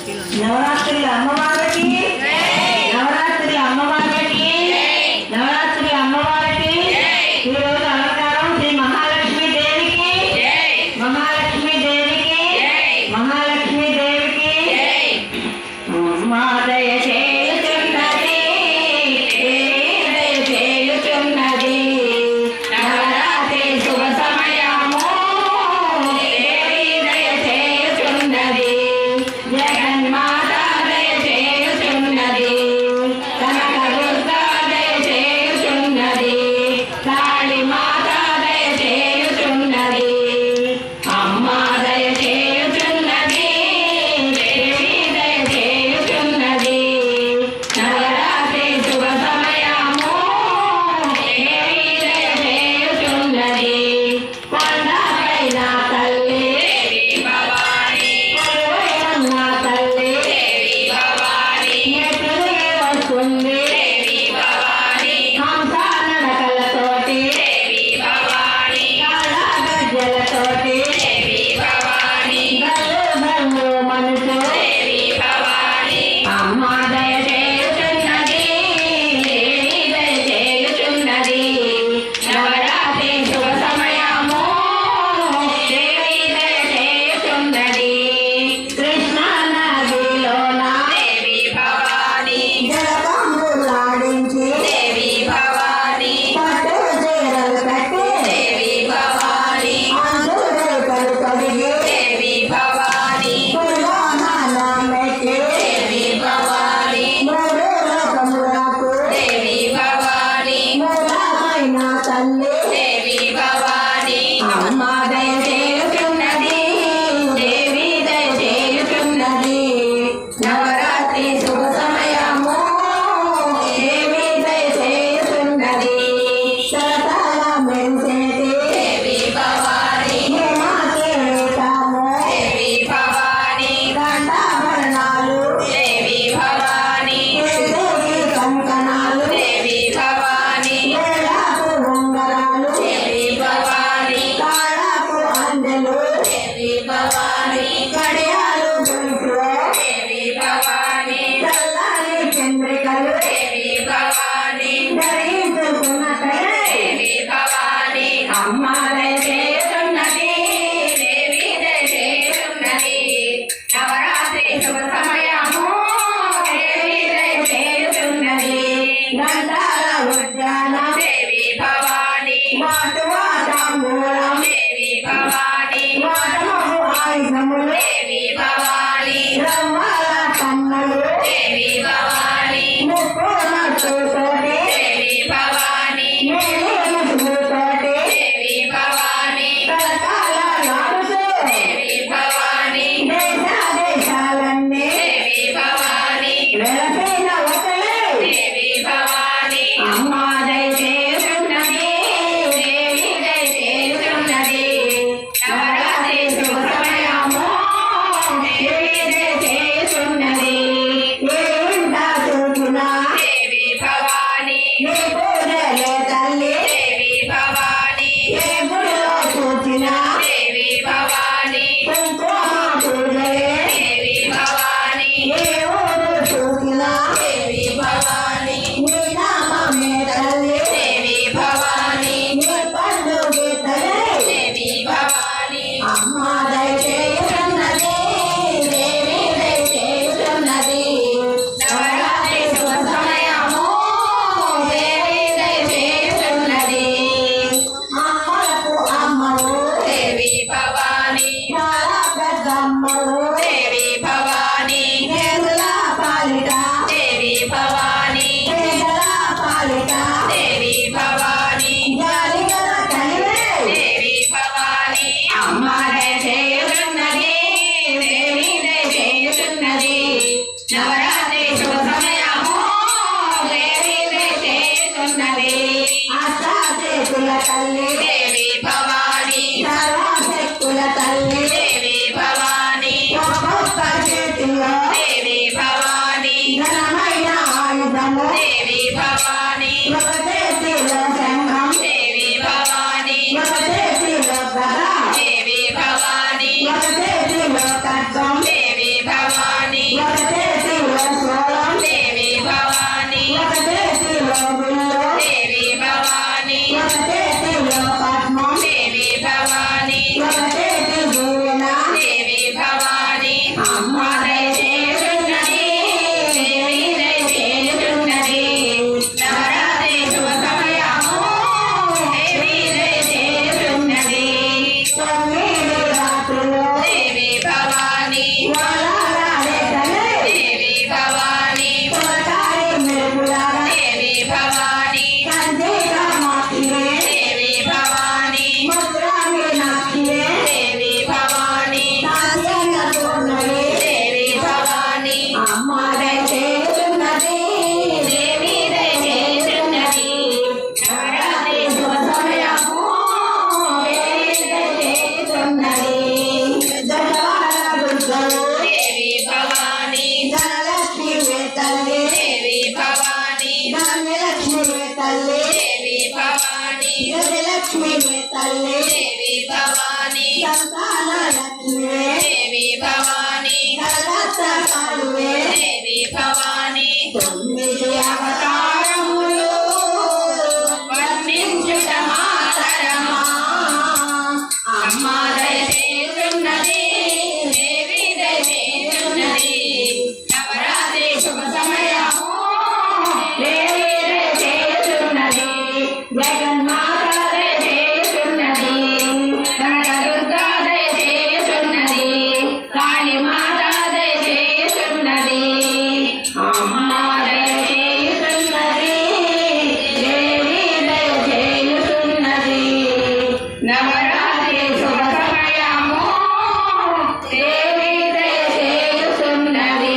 నవరాత్రి అమ్మవారికి నవరాత్రి అమ్మవారికి నవరాత్రి అమ్మవారికి ఈరోజు అలంకారం శ్రీ మహాలక్ష్మి దేవికి మహాలక్ష్మి దేవికి మహాలక్ష్మి దేవికి మాదయ చేయుచున్నది దయ చేయుచున్నది నవరాత్రి శుభ సమయము దేవి దయ చేయుచున్నది జగన్మాత దయ చేయుచున్నది కనకదుర్గా దయ చేయుచున్నది కాళీమాత దయ చేయుచున్నది అమ్మ దయ చేయుచున్నది దేవి దయ చేయుచున్నది నవరాత్రి శుభ సమయము దేవి దయ చేయుచున్నది కొండపైన తల్లి దేవి భవాని కొలువైన తల్లి దేవి భవాని ఎదురుగా వస్తుంది దేవి భవాని హంస నడకలతోటి దేవి భవాని కాళ్ళ గజ్జలతోటి దేవి భవాని గల్లు గల్లు మనసు దేవి భవాని అమ్మ దయ చేయుచున్నది దేవి దయ చేయుచున్నది నవరాత్రి శుభ సమయము దేవి దయ చేయుచున్నది కృష్ణా నదిలోన దేవి భవాని జలబంబులాడించి దేవి భవాని పట్టు చీరలు కట్టి దేవి భవాని అందురేకలు కడిగి దేవి భవాని పురాణాల మెట్టి దేవి భవాని మూడు లోకములకు దేవి భవాని మూలమైన తల్లి దేవి భవాని అమ్మ దయ చేయుచున్నది దేవి దయ చేయుచున్నది నవరాత్రి శుభ సమయము దేవి దయ చేయుచున్నది సరదాల మెరిసేటి దేవి భవాని హిమాకేతాము దేవి భవాని దండాభరణాలు దేవి భవాని దేవి కంకణాలు దేవి భవాని వేళకు ఉంగరాలు దేవి భవాని కాళ్ళకు అందెలు దేవి భవాని కడియాలు గొలుసులు దేవి భవాని చల్లని చంద్రికలు దేవి భవాని ధరించుకున్న దేవి భవాని అమ్మ దయ చేయుచున్నది దేవి దయ చేయుచున్నది నవరాత్రి శుభ సమయము దేవి దయ చేయుచున్నది గంధాల ఉద్యానం దేవి భవాని వాటువాటాంబూలం దేవి భవాని వాటమగు ఆయుధములు దేవి భవాని బ్రహ్మల కన్నులు దేవి భవాని ముక్కు నట్టుతోటి దేవి భవాని మేలు ముసుగుతోటి దేవి భవాని కలకాల నాడుతూ దేవి భవాని దేశ దేశాలన్నీ దేవి భవాని వెలసిన ఒకలే దేవి భవాని అమ్మ దయ చేయుచున్నది దేవి దయ చేయుచున్నది నవరాత్రి శుభ సమయము దేవి దయ చేయుచున్నది ఏంటా చూచునా దేవి భవాని మస్తకాలువే దేవి భవాని 9 అవతారములు వర్ణించుట మాతరమా అమ్మ దయచేయుచున్నది దేవి దయచేయుచున్నది నవరాత్రి శుభ సమయము దేవి దయచేయుచున్నది జగన్మాత దయచేయుచున్నది కనకదుర్గా దయచేయుచున్నది కాళీమాత దయచేయుచున్నది అమ్మ దయచేయుచున్నది దేవి దయచేయుచున్నది నవరాత్రి శుభ సమయము దేవి దయచేయుచున్నది